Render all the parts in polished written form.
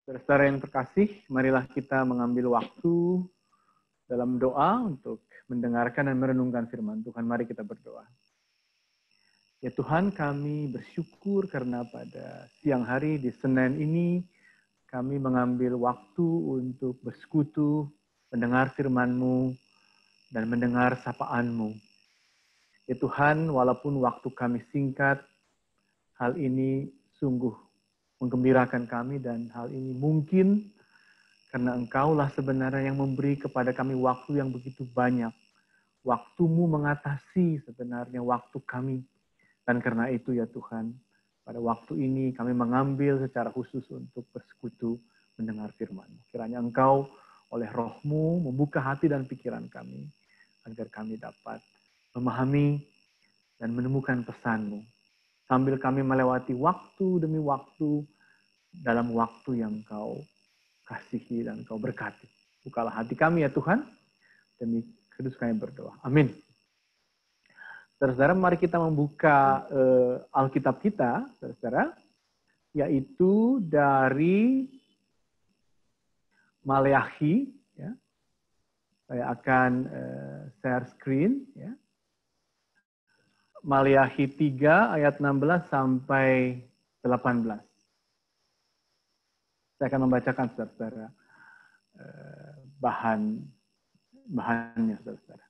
Saudara yang terkasih, marilah kita mengambil waktu dalam doa untuk mendengarkan dan merenungkan firman Tuhan. Mari kita berdoa. Ya Tuhan, kami bersyukur karena pada siang hari di Senin ini kami mengambil waktu untuk bersekutu, mendengar firman-Mu, dan mendengar sapaan-Mu. Ya Tuhan, walaupun waktu kami singkat, hal ini sungguh menggembirakan kami dan hal ini mungkin karena Engkaulah sebenarnya yang memberi kepada kami waktu yang begitu banyak. Waktu-Mu mengatasi sebenarnya waktu kami. Dan karena itu ya Tuhan, pada waktu ini kami mengambil secara khusus untuk bersekutu mendengar firman-Mu. Kiranya Engkau oleh Roh-Mu membuka hati dan pikiran kami, agar kami dapat memahami dan menemukan pesan-Mu. Sambil kami melewati waktu demi waktu, dalam waktu yang Kau kasihi dan Kau berkati. Bukalah hati kami ya Tuhan, demi kudus kami berdoa. Amin. Saudara-saudara, mari kita membuka Alkitab kita, saudara-saudara, yaitu dari Maleakhi. Ya. Saya akan share screen. Ya. Maleakhi 3 ayat 16 sampai 18. Saya akan membacakan, saudara-saudara, bahannya, saudara-saudara.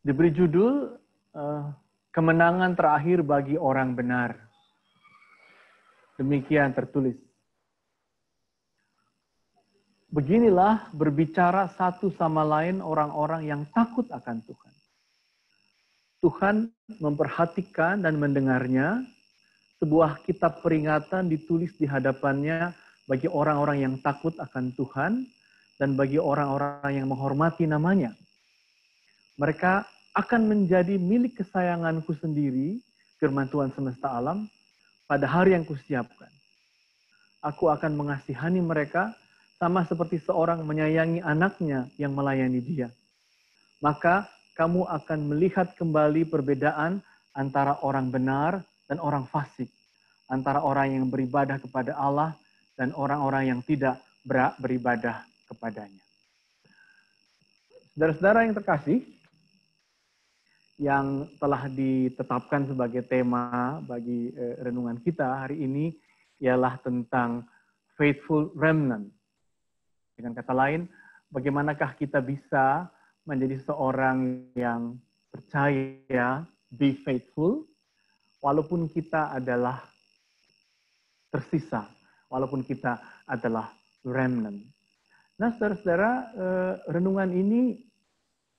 Diberi judul kemenangan terakhir bagi orang benar. Demikian tertulis. Beginilah berbicara satu sama lain orang-orang yang takut akan Tuhan. Tuhan memperhatikan dan mendengarnya. Sebuah kitab peringatan ditulis di hadapannya bagi orang-orang yang takut akan Tuhan dan bagi orang-orang yang menghormati namanya. Mereka akan menjadi milik kesayanganku sendiri, firman Tuhan semesta alam, pada hari yang kusiapkan. Aku akan mengasihani mereka sama seperti seorang menyayangi anaknya yang melayani dia. Maka kamu akan melihat kembali perbedaan antara orang benar dan orang fasik, antara orang yang beribadah kepada Allah dan orang-orang yang tidak beribadah kepadanya. Saudara-saudara yang terkasih, yang telah ditetapkan sebagai tema bagi renungan kita hari ini ialah tentang faithful remnant. Dengan kata lain, bagaimanakah kita bisa menjadi seorang yang percaya, be faithful, walaupun kita adalah tersisa, walaupun kita adalah remnant. Nah, saudara-saudara, renungan ini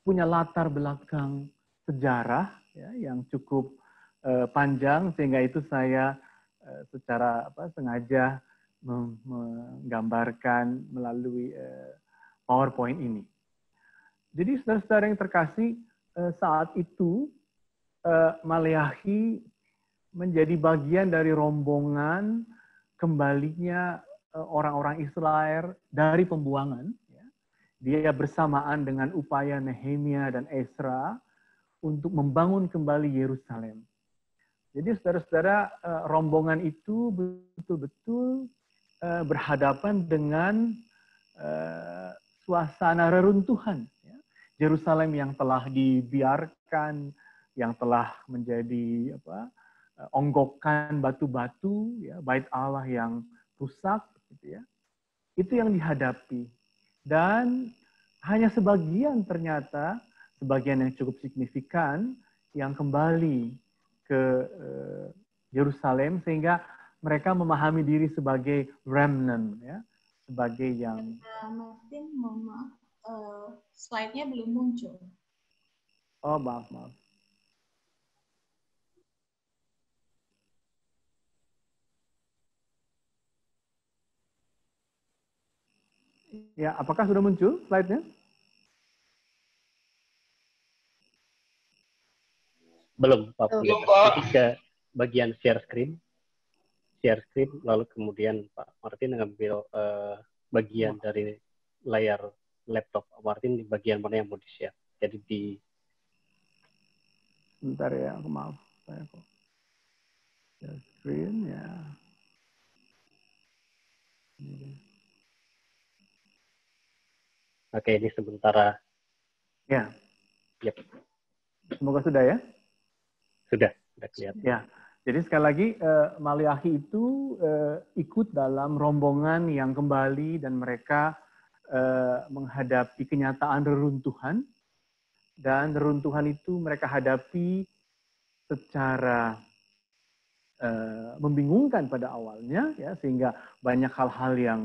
punya latar belakang sejarah ya, yang cukup panjang, sehingga itu saya secara sengaja menggambarkan melalui PowerPoint ini. Jadi saudara-saudara yang terkasih, saat itu Maleakhi menjadi bagian dari rombongan kembalinya orang-orang Israel dari pembuangan. Ya. Dia bersamaan dengan upaya Nehemia dan Ezra untuk membangun kembali Yerusalem. Jadi saudara-saudara, rombongan itu betul-betul berhadapan dengan suasana reruntuhan. Ya. Yerusalem yang telah dibiarkan, yang telah menjadi onggokan batu-batu, ya, bait Allah yang rusak, gitu ya. Itu yang dihadapi. Dan hanya sebagian ternyata, sebagian yang cukup signifikan, yang kembali ke Yerusalem, sehingga mereka memahami diri sebagai remnant, ya, sebagai yang... Martin, mohon maaf, slide-nya belum muncul. Oh, maaf. Ya, apakah sudah muncul slide-nya? Belum, Pak. Jadi ke bagian share screen, lalu kemudian Pak Martin ngambil bagian dari layar laptop Pak Martin di bagian mana yang mau di-share. Jadi di... Bentar ya, maaf. Saya kok share screen, ya. Oke, ini sementara. Ya. Yep. Semoga sudah ya. Sudah kelihatan. Ya. Jadi sekali lagi Maleakhi itu ikut dalam rombongan yang kembali dan mereka menghadapi kenyataan reruntuhan, dan reruntuhan itu mereka hadapi secara membingungkan pada awalnya, ya, sehingga banyak hal-hal yang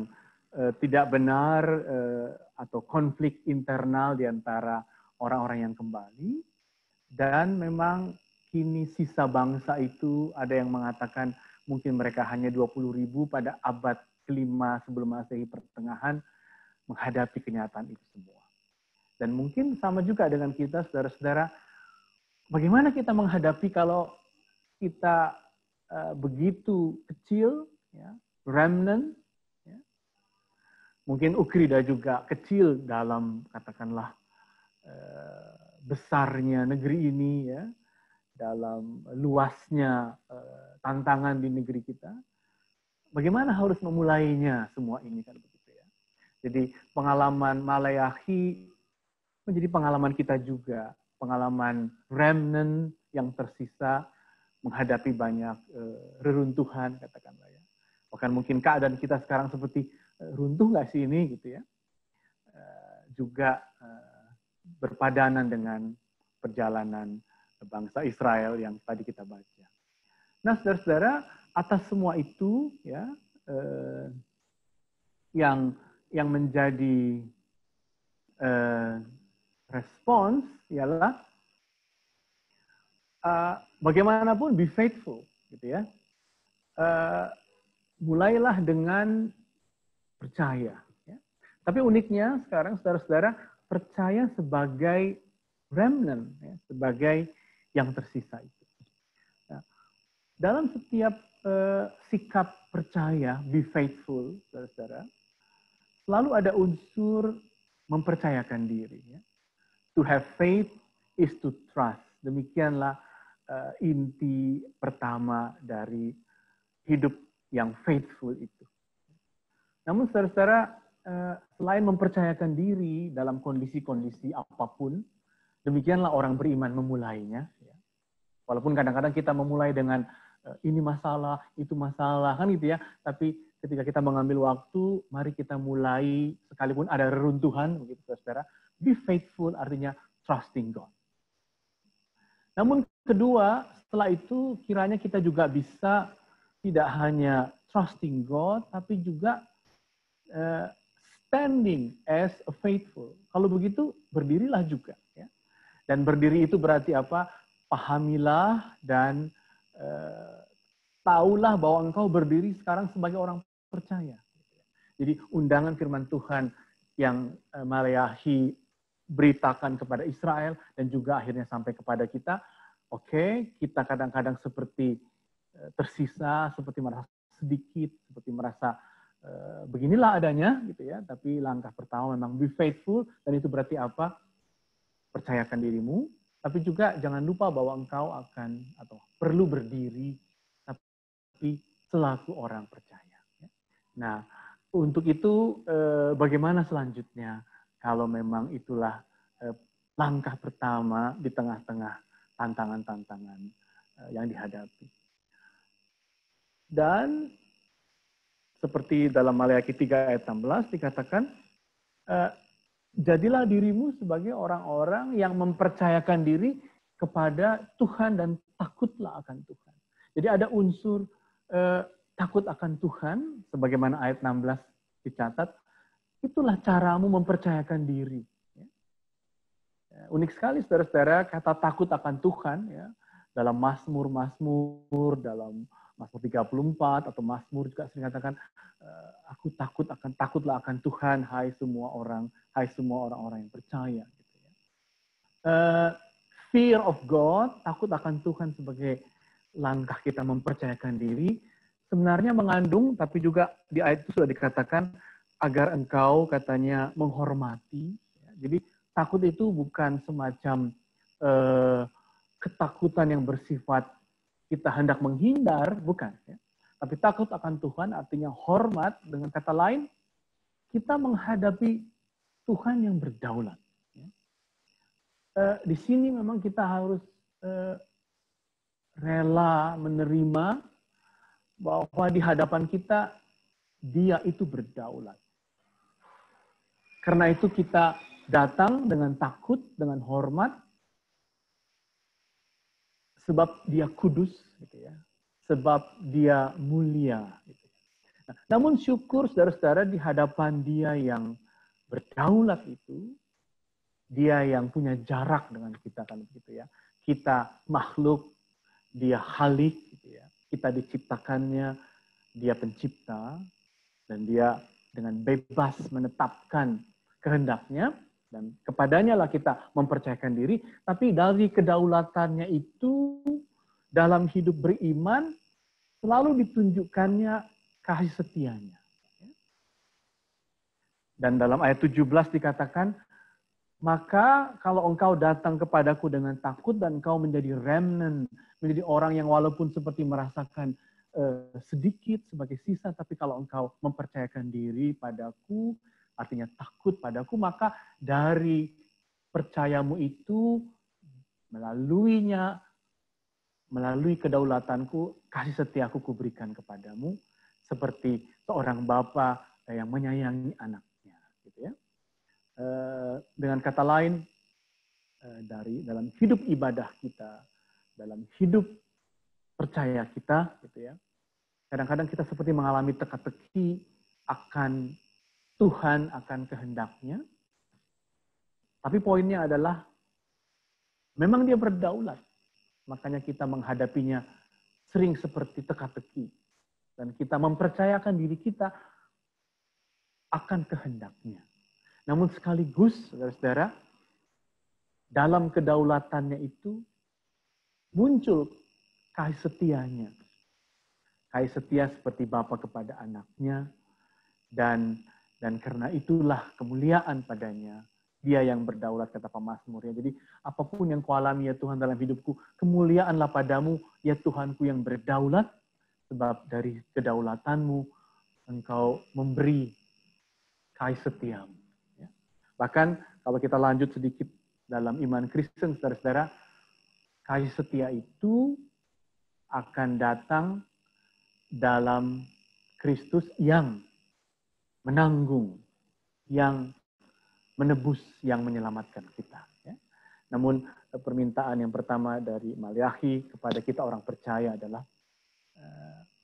tidak benar atau konflik internal di antara orang-orang yang kembali. Dan memang kini sisa bangsa itu ada yang mengatakan mungkin mereka hanya 20.000 pada abad kelima sebelum Masehi pertengahan menghadapi kenyataan itu semua. Dan mungkin sama juga dengan kita, saudara-saudara, bagaimana kita menghadapi kalau kita begitu kecil, ya, remnant, ya. Mungkin Ukrida juga kecil dalam katakanlah besarnya negeri ini, ya, dalam luasnya tantangan di negeri kita. Bagaimana harus memulainya semua ini, kan begitu ya. Jadi pengalaman Maleakhi menjadi pengalaman kita juga, pengalaman remnant yang tersisa menghadapi banyak reruntuhan, katakanlah ya. Bahkan mungkin keadaan kita sekarang seperti runtuh nggak sih ini, gitu ya. Juga berpadanan dengan perjalanan bangsa Israel yang tadi kita baca. Nah, saudara-saudara, atas semua itu, ya, yang menjadi respons ialah bagaimanapun be faithful, gitu ya. Mulailah dengan percaya. Ya. Tapi uniknya sekarang, saudara-saudara, percaya sebagai remnant, ya, sebagai yang tersisa itu. Nah, dalam setiap sikap percaya, be faithful, saudara-saudara, selalu ada unsur mempercayakan diri. Ya. To have faith is to trust. Demikianlah inti pertama dari hidup yang faithful itu. Namun saudara-saudara, selain mempercayakan diri dalam kondisi-kondisi apapun, demikianlah orang beriman memulainya. Ya. Walaupun kadang-kadang kita memulai dengan ini masalah, itu masalah, kan gitu ya. Tapi ketika kita mengambil waktu, mari kita mulai sekalipun ada reruntuhan, begitu saudara. Be faithful artinya trusting God. Namun kedua, setelah itu kiranya kita juga bisa tidak hanya trusting God, tapi juga standing as a faithful. Kalau begitu, berdirilah juga. Ya. Dan berdiri itu berarti apa? Pahamilah dan taulah bahwa engkau berdiri sekarang sebagai orang percaya. Jadi undangan firman Tuhan yang Maleakhi beritakan kepada Israel dan juga akhirnya sampai kepada kita. Oke, kita kadang-kadang seperti tersisa, seperti merasa sedikit, seperti merasa beginilah adanya, gitu ya. Tapi langkah pertama memang be faithful, dan itu berarti apa? Percayakan dirimu, tapi juga jangan lupa bahwa engkau akan atau perlu berdiri, tapi selaku orang percaya. Nah, untuk itu bagaimana selanjutnya? Kalau memang itulah langkah pertama di tengah-tengah tantangan-tantangan yang dihadapi. Dan seperti dalam Maleakhi 3 ayat 16 dikatakan, jadilah dirimu sebagai orang-orang yang mempercayakan diri kepada Tuhan dan takutlah akan Tuhan. Jadi ada unsur takut akan Tuhan, sebagaimana ayat 16 dicatat, itulah caramu mempercayakan diri. Unik sekali saudara-saudara kata takut akan Tuhan, ya, dalam Mazmur, dalam Mazmur 34 atau Mazmur juga sering katakan, aku takutlah akan Tuhan, hai semua orang-orang yang percaya. Gitu ya. Fear of God, takut akan Tuhan sebagai langkah kita mempercayakan diri, sebenarnya mengandung, tapi juga di ayat itu sudah dikatakan, agar engkau katanya menghormati. Jadi takut itu bukan semacam ketakutan yang bersifat kita hendak menghindar, bukan. Ya. Tapi takut akan Tuhan artinya hormat, dengan kata lain, kita menghadapi Tuhan yang berdaulat. Di sini memang kita harus rela menerima bahwa di hadapan kita, Dia itu berdaulat. Karena itu kita datang dengan takut, dengan hormat, sebab Dia kudus, gitu ya. Sebab Dia mulia. Gitu. Nah, namun syukur saudara-saudara di hadapan Dia yang berdaulat itu, Dia yang punya jarak dengan kita, kan begitu ya. Kita makhluk, Dia Khalik, gitu ya. Kita diciptakannya, Dia pencipta, dan Dia dengan bebas menetapkan kehendaknya, dan kepadanya lah kita mempercayakan diri, tapi dari kedaulatannya itu, dalam hidup beriman, selalu ditunjukkannya kasih setianya. Dan dalam ayat 17 dikatakan, maka kalau engkau datang kepadaku dengan takut dan engkau menjadi remnant, menjadi orang yang walaupun seperti merasakan sedikit sebagai sisa, tapi kalau engkau mempercayakan diri padaku, artinya takut padaku, maka dari percayamu itu, melalui kedaulatanku, kasih setiaku kuberikan kepadamu, seperti seorang bapa yang menyayangi anaknya. Gitu ya. Dengan kata lain, dalam hidup ibadah kita, dalam hidup percaya kita, gitu ya. Kadang-kadang kita seperti mengalami teka-teki akan Tuhan, akan kehendaknya. Tapi poinnya adalah, memang Dia berdaulat. Makanya kita menghadapinya sering seperti teka-teki. Dan kita mempercayakan diri kita akan kehendaknya. Namun sekaligus, saudara-saudara, dalam kedaulatannya itu muncul kasih setianya. Kasih setia seperti Bapa kepada anaknya. Dan karena itulah kemuliaan padanya. Dia yang berdaulat, kata pemazmur. Ya. Jadi apapun yang kualami ya Tuhan dalam hidupku, kemuliaanlah padamu ya Tuhanku yang berdaulat. Sebab dari kedaulatanmu engkau memberi kasih setiamu. Ya. Bahkan kalau kita lanjut sedikit dalam iman Kristen, saudara-saudara, kasih setia itu akan datang dalam Kristus yang menanggung, yang menebus, yang menyelamatkan kita. Ya. Namun permintaan yang pertama dari Maliahi kepada kita orang percaya adalah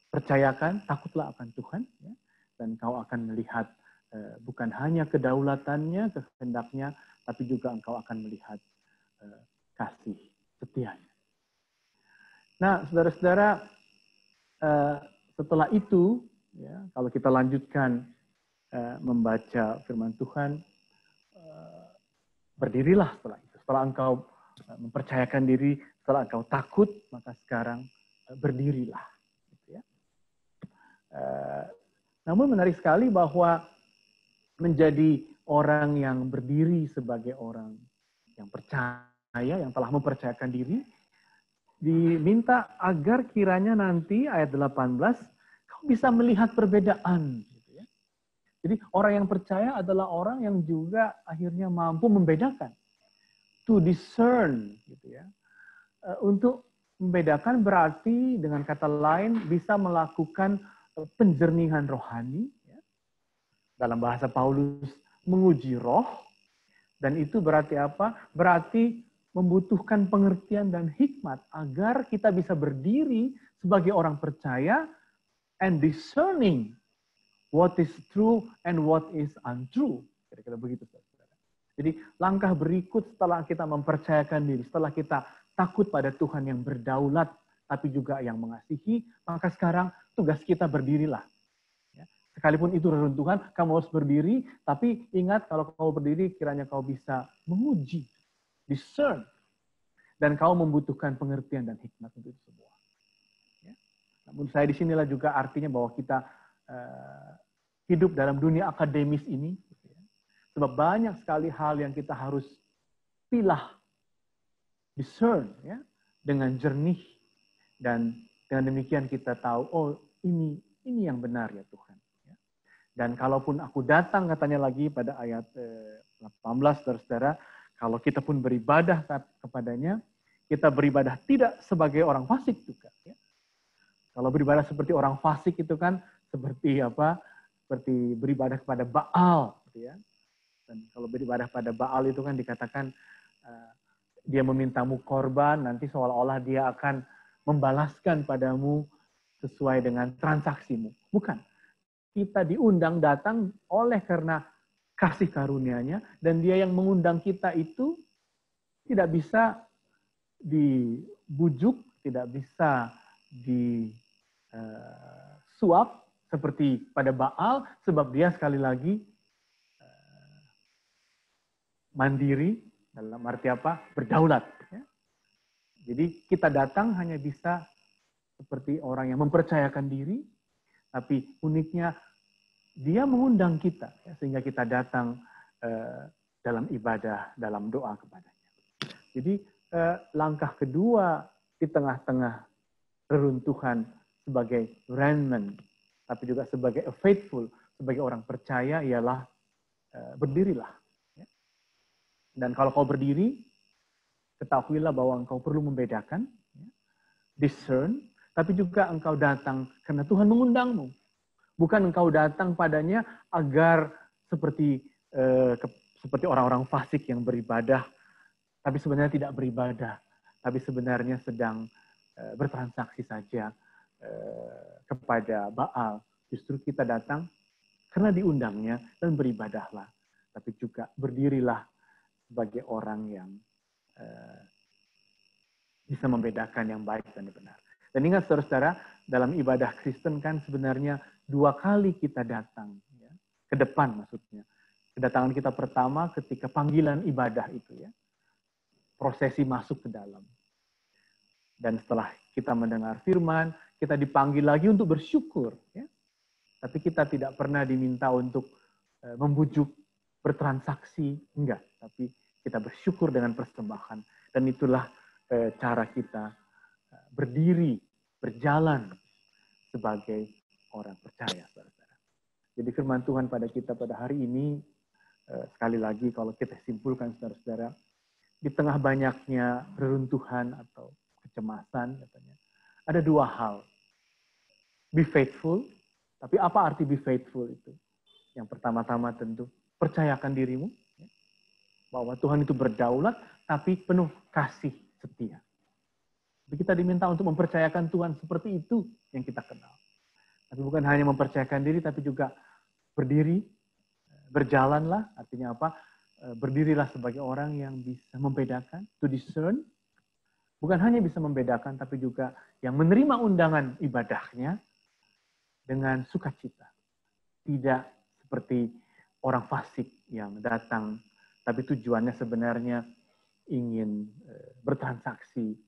percayakan, takutlah akan Tuhan, ya, dan kau akan melihat bukan hanya kedaulatannya, kehendaknya, tapi juga engkau akan melihat kasih setianya. Nah, saudara-saudara, setelah itu, ya, kalau kita lanjutkan membaca firman Tuhan, berdirilah setelah itu. Setelah engkau mempercayakan diri, setelah engkau takut, maka sekarang berdirilah. Gitu ya. Namun menarik sekali bahwa menjadi orang yang berdiri sebagai orang yang percaya, yang telah mempercayakan diri, diminta agar kiranya nanti ayat 18, kau bisa melihat perbedaan. Jadi orang yang percaya adalah orang yang juga akhirnya mampu membedakan. To discern. Gitu ya. Untuk membedakan berarti dengan kata lain bisa melakukan penjernihan rohani. Ya. Dalam bahasa Paulus, menguji roh. Dan itu berarti apa? Berarti membutuhkan pengertian dan hikmat agar kita bisa berdiri sebagai orang percaya and discerning what is true and what is untrue. Kira-kira begitu, saudara. Jadi langkah berikut setelah kita mempercayakan diri, setelah kita takut pada Tuhan yang berdaulat, tapi juga yang mengasihi, maka sekarang tugas kita berdirilah. Ya. Sekalipun itu reruntuhan, kamu harus berdiri, tapi ingat kalau kamu berdiri, kiranya kau bisa menguji, discern, dan kau membutuhkan pengertian dan hikmat untuk itu semua. Ya. Namun saya disinilah juga artinya bahwa kita hidup dalam dunia akademis ini. Sebab banyak sekali hal yang kita harus pilah, discern, ya, dengan jernih. Dan dengan demikian kita tahu, oh ini yang benar ya Tuhan. Dan kalaupun aku datang, katanya lagi pada ayat 18, saudara-saudara, kalau kita pun beribadah kepadanya, kita beribadah tidak sebagai orang fasik juga. Ya. Kalau beribadah seperti orang fasik itu kan seperti apa? Seperti beribadah kepada Baal. Gitu ya. Dan kalau beribadah pada Baal itu kan dikatakan dia memintamu korban, nanti seolah-olah dia akan membalaskan padamu sesuai dengan transaksimu. Bukan. Kita diundang datang oleh karena kasih karunia-Nya, dan dia yang mengundang kita itu tidak bisa dibujuk, tidak bisa disuap seperti pada Baal, sebab dia sekali lagi mandiri, dalam arti apa? Berdaulat. Ya. Jadi kita datang hanya bisa seperti orang yang mempercayakan diri, tapi uniknya dia mengundang kita, ya, sehingga kita datang dalam ibadah, dalam doa kepadanya. Jadi langkah kedua di tengah-tengah reruntuhan sebagai remnant, tapi juga sebagai faithful, sebagai orang percaya ialah berdirilah. Ya. Dan kalau kau berdiri, ketahuilah bahwa engkau perlu membedakan, ya, discern, tapi juga engkau datang karena Tuhan mengundangmu. Bukan engkau datang padanya agar seperti orang-orang fasik yang beribadah, tapi sebenarnya tidak beribadah, tapi sebenarnya sedang bertransaksi saja kepada Baal. Justru kita datang karena diundangnya dan beribadahlah, tapi juga berdirilah sebagai orang yang bisa membedakan yang baik dan yang benar. Dan ingat saudara-saudara, dalam ibadah Kristen kan sebenarnya 2 kali kita datang, ya, ke depan maksudnya. Kedatangan kita pertama ketika panggilan ibadah itu, ya, prosesi masuk ke dalam. Dan setelah kita mendengar firman, kita dipanggil lagi untuk bersyukur. Ya. Tapi kita tidak pernah diminta untuk membujuk, bertransaksi, enggak. Tapi kita bersyukur dengan persembahan. Dan itulah cara kita berdiri, berjalan sebagai orang percaya, saudara-saudara. Jadi firman Tuhan pada kita pada hari ini, sekali lagi kalau kita simpulkan, saudara-saudara, di tengah banyaknya reruntuhan atau kecemasan, katanya, ada 2 hal. Be faithful, tapi apa arti be faithful itu? Yang pertama-tama tentu, percayakan dirimu, ya, bahwa Tuhan itu berdaulat, tapi penuh kasih setia. Jadi kita diminta untuk mempercayakan Tuhan seperti itu yang kita kenal. Tapi bukan hanya mempercayakan diri, tapi juga berdiri, berjalanlah, artinya apa? Berdirilah sebagai orang yang bisa membedakan, to discern. Bukan hanya bisa membedakan, tapi juga yang menerima undangan ibadahnya dengan sukacita. Tidak seperti orang fasik yang datang, tapi tujuannya sebenarnya ingin bertransaksi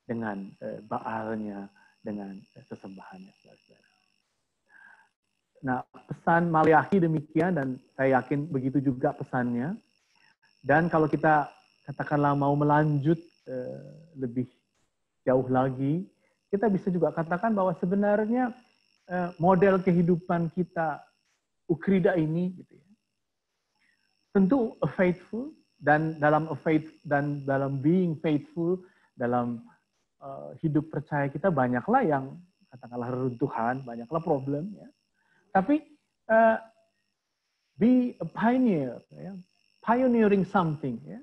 dengan Baalnya, dengan sesembahannya. Nah, pesan Maleakhi demikian, dan saya yakin begitu juga pesannya. Dan kalau kita katakanlah mau melanjut lebih jauh lagi, kita bisa juga katakan bahwa sebenarnya model kehidupan kita Ukrida ini, gitu ya, tentu faithful, dan dalam being faithful, dalam hidup percaya kita banyaklah yang katakanlah reruntuhan, banyaklah problem, ya. Tapi be a pioneer, ya. Pioneering something, ya.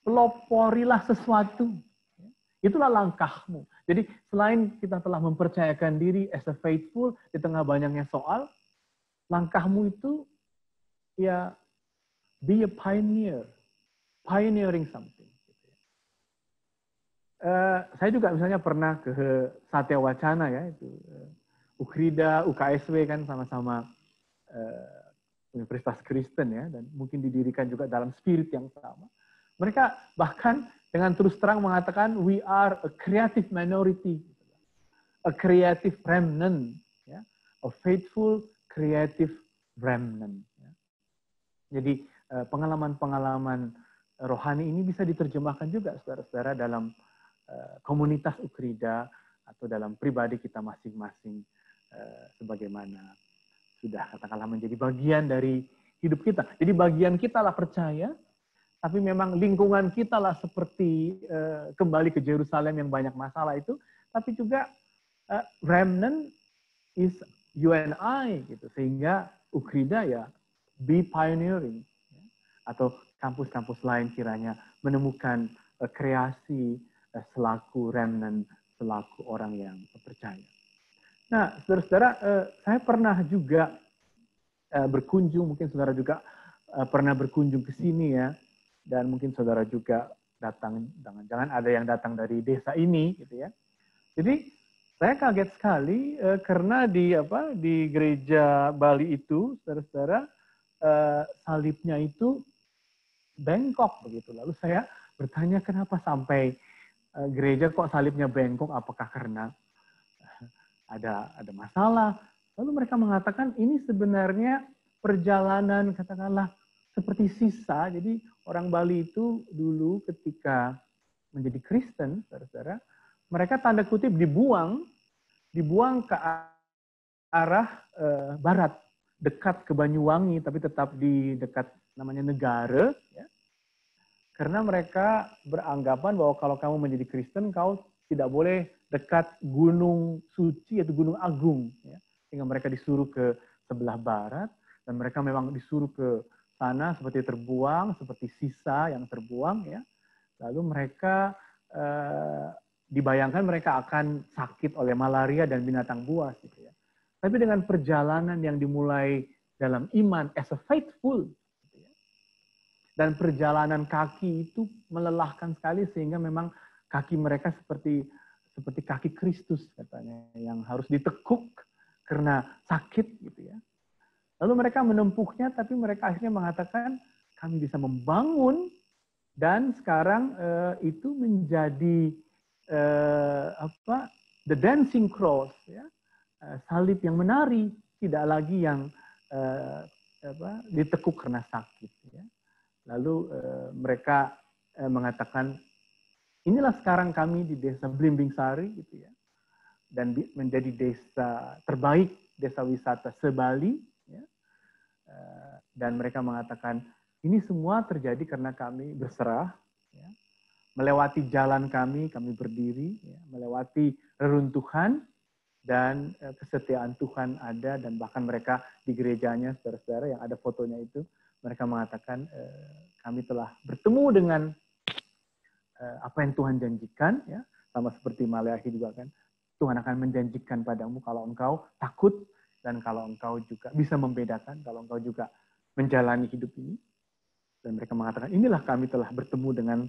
Peloporilah sesuatu. Ya. Itulah langkahmu. Jadi selain kita telah mempercayakan diri as a faithful di tengah banyaknya soal, langkahmu itu ya be a pioneer, pioneering something. Saya juga misalnya pernah ke Satya Wacana, ya, itu Ukrida, UKSW kan sama-sama Universitas Kristen, ya, dan mungkin didirikan juga dalam spirit yang sama. Mereka bahkan dengan terus terang mengatakan we are a creative minority, a creative remnant, ya, a faithful creative remnant. Ya. Jadi pengalaman-pengalaman rohani ini bisa diterjemahkan juga saudara-saudara dalam komunitas Ukrida, atau dalam pribadi kita masing-masing sebagaimana sudah katakanlah menjadi bagian dari hidup kita. Jadi bagian kita lah percaya, tapi memang lingkungan kita lah seperti kembali ke Yerusalem yang banyak masalah itu, tapi juga remnant is you and I gitu, sehingga Ukrida ya be pioneering, atau kampus-kampus lain kiranya menemukan kreasi selaku remnant, selaku orang yang percaya. Nah, saudara-saudara, saya pernah juga berkunjung, mungkin saudara juga pernah berkunjung ke sini ya, dan mungkin saudara juga datang, jangan-jangan ada yang datang dari desa ini, gitu ya. Jadi saya kaget sekali karena di gereja Bali itu, saudara-saudara, salibnya itu bengkok begitu. Lalu saya bertanya kenapa sampai gereja kok salibnya bengkok? Apakah karena ada masalah? Lalu mereka mengatakan ini sebenarnya perjalanan katakanlah seperti sisa. Jadi orang Bali itu dulu ketika menjadi Kristen, saudara-saudara, mereka tanda kutip dibuang ke arah barat, dekat ke Banyuwangi, tapi tetap di dekat namanya Negara, ya. Karena mereka beranggapan bahwa kalau kamu menjadi Kristen, kau tidak boleh dekat Gunung Suci atau Gunung Agung, ya. Sehingga mereka disuruh ke sebelah barat, dan mereka memang disuruh ke sana seperti terbuang, seperti sisa yang terbuang, ya. Lalu mereka dibayangkan mereka akan sakit oleh malaria dan binatang buas, gitu ya. Tapi dengan perjalanan yang dimulai dalam iman as a faithful, gitu ya, dan perjalanan kaki itu melelahkan sekali sehingga memang kaki mereka seperti kaki Kristus katanya yang harus ditekuk karena sakit, gitu ya. Lalu mereka menempuhnya, tapi mereka akhirnya mengatakan kami bisa membangun, dan sekarang itu menjadi the dancing cross, ya, salib yang menari, tidak lagi yang ditekuk karena sakit, ya. Lalu mereka mengatakan inilah sekarang kami di desa Blimbing Sari, gitu ya, dan menjadi desa terbaik, desa wisata se-Bali, ya. Dan mereka mengatakan ini semua terjadi karena kami berserah, ya. Melewati jalan kami berdiri, ya, melewati reruntuhan, dan kesetiaan Tuhan ada, dan bahkan mereka di gerejanya, saudara-saudara yang ada fotonya itu, mereka mengatakan kami telah bertemu dengan apa yang Tuhan janjikan, ya, sama seperti Maleakhi juga kan, Tuhan akan menjanjikan padamu kalau engkau takut, dan kalau engkau juga bisa membedakan, kalau engkau juga menjalani hidup ini. Dan mereka mengatakan inilah kami telah bertemu dengan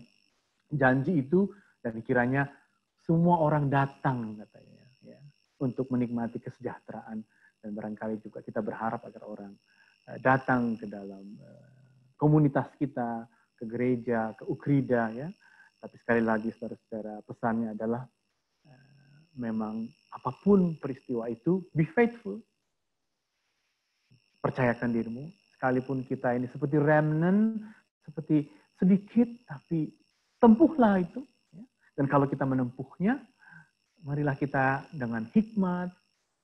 janji itu, dan kiranya semua orang datang katanya, ya, untuk menikmati kesejahteraan, dan barangkali juga kita berharap agar orang datang ke dalam komunitas kita, ke gereja, ke Ukrida, ya. Tapi sekali lagi saudara-saudara, pesannya adalah memang apapun peristiwa itu, be faithful. Percayakan dirimu, sekalipun kita ini seperti remnant, seperti sedikit, tapi tempuhlah itu. Ya. Dan kalau kita menempuhnya, marilah kita dengan hikmat,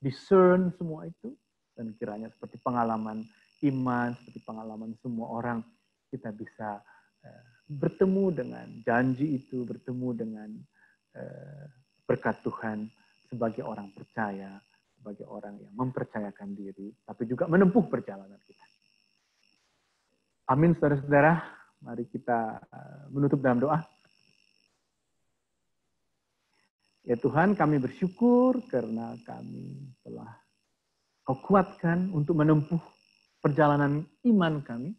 discern semua itu, dan kiranya seperti pengalaman iman, seperti pengalaman semua orang, kita bisa bertemu dengan janji itu, bertemu dengan berkat Tuhan sebagai orang percaya, sebagai orang yang mempercayakan diri, tapi juga menempuh perjalanan kita. Amin, saudara-saudara. Mari kita menutup dalam doa. Ya Tuhan, kami bersyukur karena kami telah Kau kuatkan untuk menempuh perjalanan iman kami.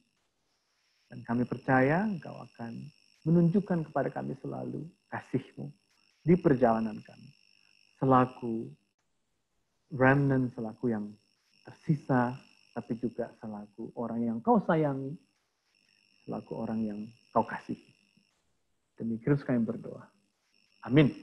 Dan kami percaya Engkau akan menunjukkan kepada kami selalu kasih-Mu di perjalanan kami. Selaku remnant, selaku yang tersisa, tapi juga selaku orang yang Kau sayangi, selaku orang yang Kau kasihi. Demi Kristus kami berdoa. Amin.